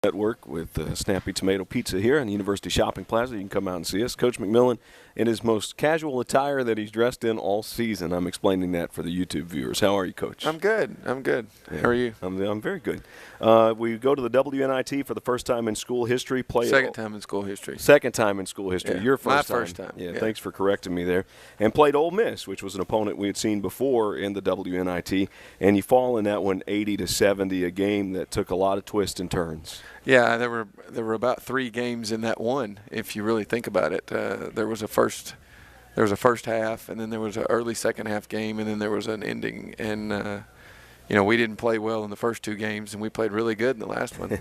Network with Snappy Tomato Pizza here in the University Shopping Plaza. You can come out and see us. Coach McMillan in his most casual attire that he's dressed in all season. I'm explaining that for the YouTube viewers. How are you, Coach? I'm good. Yeah. How are you? I'm very good. We go to the WNIT for the first time in school history. Second time in school history. Second time in school history. Yeah. Your first My first time. Yeah, thanks for correcting me there. And played Ole Miss, which was an opponent we had seen before in the WNIT. And you fall in that one 80-70, a game that took a lot of twists and turns. Yeah, there were about 3 games in that one, if you really think about it. There was a first half, and then there was an early second half game, and then there was an ending. And we didn't play well in the first 2 games, and we played really good in the last one.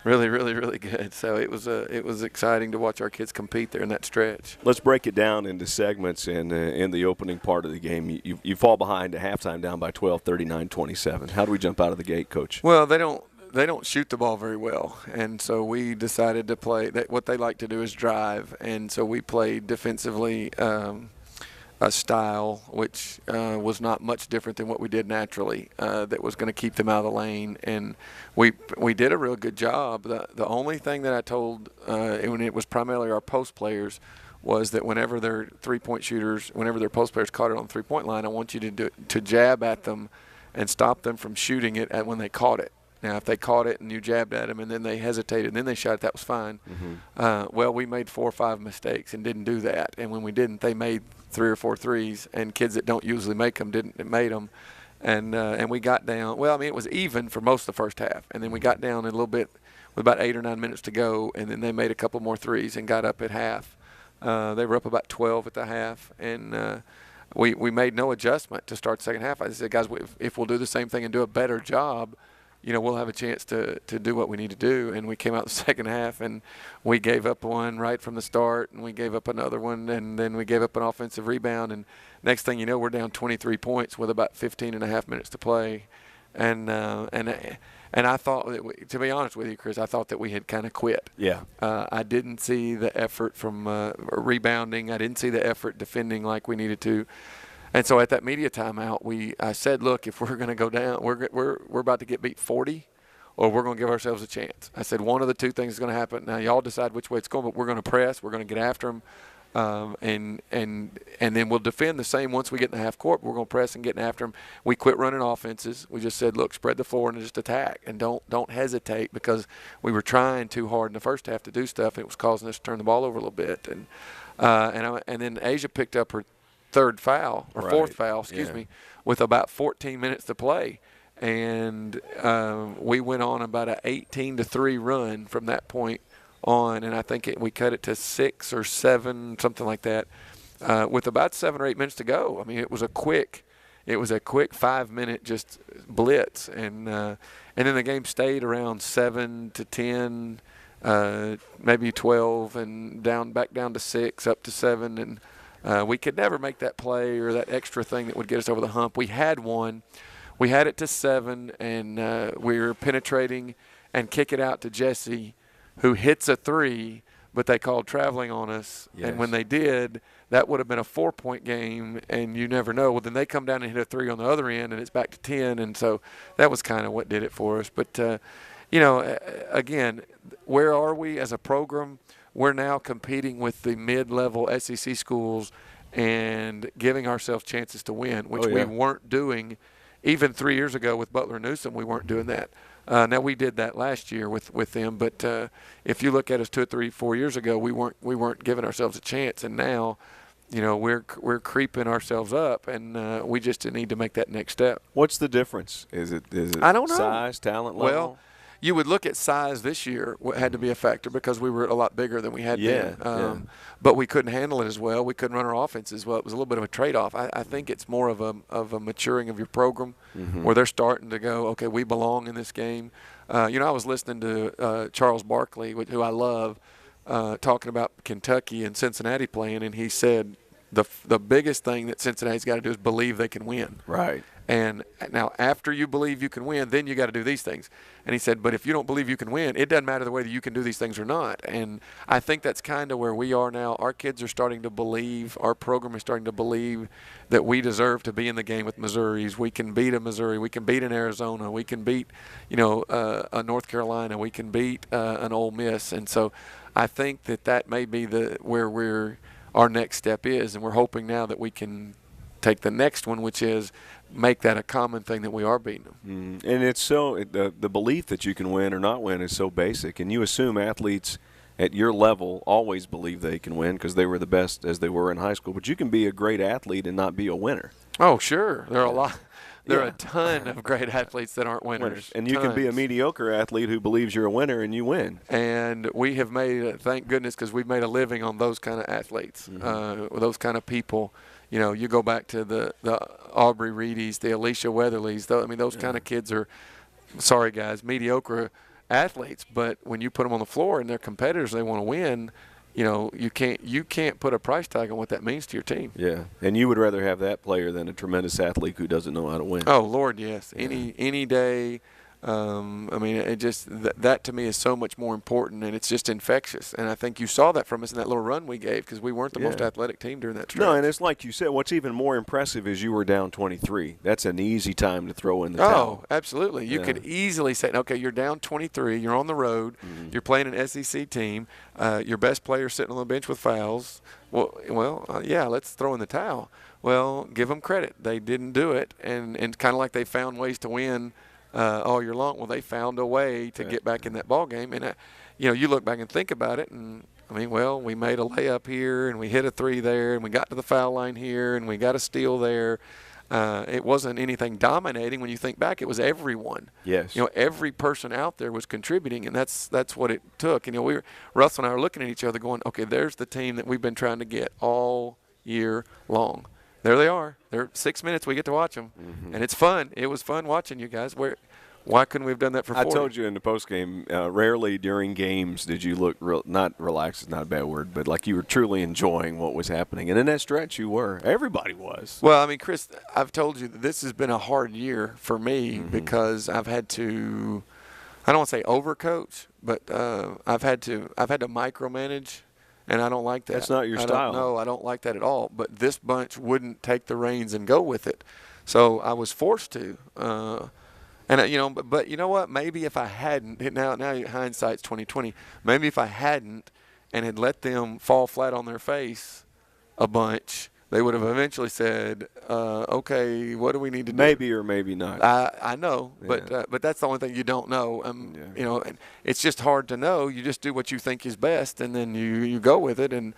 Really, really, really good. So it was exciting to watch our kids compete there in that stretch. Let's break it down into segments. And in the opening part of the game, you fall behind at halftime, down by 12, 39-27. How do we jump out of the gate, Coach? Well, they don't shoot the ball very well, and so we decided to play what they like to do is drive, and so we played defensively a style which was not much different than what we did naturally, that was going to keep them out of the lane, and we did a real good job. The only thing that I told, and it was primarily our post players, was that whenever their three-point shooters, whenever their post players caught it on the three-point line, I want you to jab at them and stop them from shooting it when they caught it. Now, if they caught it and you jabbed at them and then they hesitated and then they shot it, that was fine. Mm-hmm. Well, we made 4 or 5 mistakes and didn't do that. And when we didn't, they made 3 or 4 threes, and kids that don't usually make them made them. And we got down. Well, I mean, it was even for most of the first half. And then we got down a little bit with about 8 or 9 minutes to go, and then they made a couple more threes and got up at half. They were up about 12 at the half, and we made no adjustment to start the second half. I said, guys, if we'll do the same thing and do a better job, we'll have a chance to do what we need to do. And we came out the second half, and we gave up one right from the start, and we gave up another one, and then we gave up an offensive rebound. And next thing you know, we're down 23 points with about 15 and a half minutes to play. And I thought, to be honest with you, Chris, I thought that we had kind of quit. Yeah. I didn't see the effort from rebounding. I didn't see the effort defending like we needed to. And so at that media timeout, I said, look, if we're going to go down, we're about to get beat 40, or we're going to give ourselves a chance. I said one of the 2 things is going to happen. Now y'all decide which way it's going, but we're going to press. We're going to get after them, and then we'll defend the same once we get in the half court. We're going to press and get after them. We quit running offenses. We just said, look, spread the floor and just attack, and don't hesitate, because we were trying too hard in the first half to do stuff, and it was causing us to turn the ball over a little bit. And then Asia picked up her 3rd foul, or 4th foul, with about 14 minutes to play. And we went on about an 18-3 run from that point on, and I think we cut it to 6 or 7, something like that, with about 7 or 8 minutes to go. I mean, it was a quick 5-minute just blitz, and then the game stayed around 7 to 10, maybe 12, and back down to 6, up to 7, and we could never make that play or that extra thing that would get us over the hump. We had one. We had it to 7, and we were penetrating and kick it out to Jesse, who hits a 3, but they called traveling on us. Yes. And when they did, that would have been a 4-point game, and you never know. Well, then they come down and hit a 3 on the other end, and it's back to 10, and so that was kind of what did it for us. But, again, where are we as a program? We're now competing with the mid-level SEC schools and giving ourselves chances to win, which we weren't doing even 3 years ago with Butler and Newsom. We weren't doing that. Now we did that last year with them, but if you look at us 2 or 3, 4 years ago, we weren't giving ourselves a chance, and now, we're creeping ourselves up, and we just need to make that next step. What's the difference? Is it I don't know. Size, talent level? Well, you would look at size this year had to be a factor because we were a lot bigger than we had been. But we couldn't handle it as well. We couldn't run our offense as well. It was a little bit of a trade-off. I think it's more of a maturing of your program, where they're starting to go, okay, we belong in this game. I was listening to Charles Barkley, who I love, talking about Kentucky and Cincinnati playing, and he said the biggest thing that Cincinnati's got to do is believe they can win. Right. And now, after you believe you can win, then you got to do these things. And he said, but if you don't believe you can win, it doesn't matter the way that you can do these things or not. And I think that's kind of where we are now. Our kids are starting to believe, our program is starting to believe that we deserve to be in the game with Missouris. We can beat a Missouri. We can beat an Arizona. We can beat, a North Carolina. We can beat an Ole Miss. And so I think that may be where our next step is. And we're hoping now that we can take the next one, which is make that a common thing that we are beating them. And it's the belief that you can win or not win is so basic, and you assume athletes at your level always believe they can win because they were the best as they were in high school. But you can be a great athlete and not be a winner. Oh, sure. There are a lot. There are a ton of great athletes that aren't winners. And you can be a mediocre athlete who believes you're a winner and you win. And we have made, thank goodness, because we've made a living on those kind of athletes, those kind of people. You go back to the Aubrey Reedys, the Alicia Weatherlys. Those kind of kids are, sorry guys, mediocre athletes. But when you put them on the floor and they're competitors, they want to win. You can't put a price tag on what that means to your team. Yeah, and you would rather have that player than a tremendous athlete who doesn't know how to win. Oh Lord, yes. Yeah. Any day. It just that to me is so much more important, and it's just infectious. And I think you saw that from us in that little run we gave because we weren't the most athletic team during that stretch. No, and it's like you said, what's even more impressive is you were down 23. That's an easy time to throw in the towel. Oh, absolutely. You could easily say, okay, you're down 23, you're on the road, you're playing an SEC team, your best player's sitting on the bench with fouls. Let's throw in the towel. Well, give them credit. They didn't do it, and kind of like they found ways to win all year long. Well, they found a way to get back in that ball game, and you look back and think about it, and we made a layup here, and we hit a three there, and we got to the foul line here, and we got a steal there. It wasn't anything dominating. When you think back, it was everyone. Yes. Every person out there was contributing, and that's what it took. Russell and I were looking at each other, going, "Okay, there's the team that we've been trying to get all year long." There they are. They're 6 minutes. We get to watch them, and it's fun. It was fun watching you guys. Why couldn't we have done that for 40? I told you in the postgame, rarely during games did you look not relaxed is not a bad word, but like you were truly enjoying what was happening. And in that stretch, you were. Everybody was. Well, Chris, I've told you that this has been a hard year for me because I've had to, I don't want to say overcoach, but I've had to micromanage. And I don't like that. That's not your style. No, I don't like that at all. But this bunch wouldn't take the reins and go with it, so I was forced to. But you know what? Maybe if I hadn't, now hindsight's 20/20. Maybe if I hadn't and had let them fall flat on their face a bunch, they would have eventually said, "Okay, what do we need to do?" Maybe or maybe not. I know, but that's the only thing you don't know. And it's just hard to know. You just do what you think is best, and then you go with it. And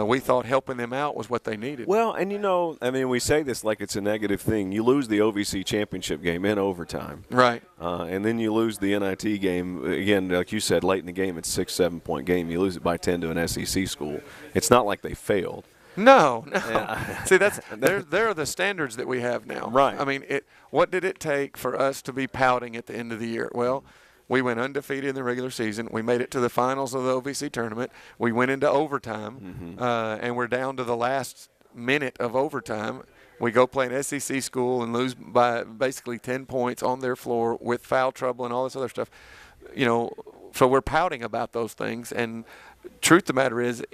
we thought helping them out was what they needed. Well, and we say this like it's a negative thing. You lose the OVC championship game in overtime, right? And then you lose the NIT game again, like you said, late in the game. It's 6-7 point game. You lose it by 10 to an SEC school. It's not like they failed. No. Yeah. See, there are the standards that we have now. Right. What did it take for us to be pouting at the end of the year? Well, we went undefeated in the regular season. We made it to the finals of the OVC tournament. We went into overtime, and we're down to the last minute of overtime. We go play an SEC school and lose by basically 10 points on their floor with foul trouble and all this other stuff. So we're pouting about those things. And truth of the matter is,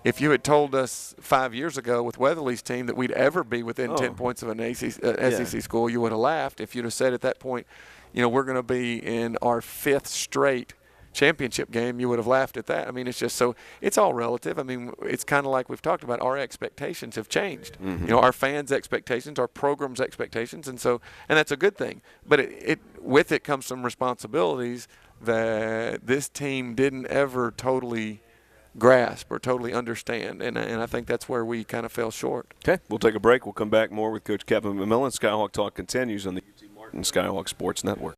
if you had told us 5 years ago with Weatherly's team that we'd ever be within 10 points of an SEC school, you would have laughed. If you'd have said at that point, we're going to be in our 5th straight championship game, you would have laughed at that. It's just so it's all relative. It's kind of like we've talked about. Our expectations have changed. Our fans' expectations, our program's expectations, and that's a good thing. But with it comes some responsibilities that this team didn't ever totally grasp or totally understand, and I think that's where we kind of fell short. Okay, we'll take a break. We'll come back more with Coach Kevin McMillan. Skyhawk Talk continues on the UT Martin Skyhawk Sports Network.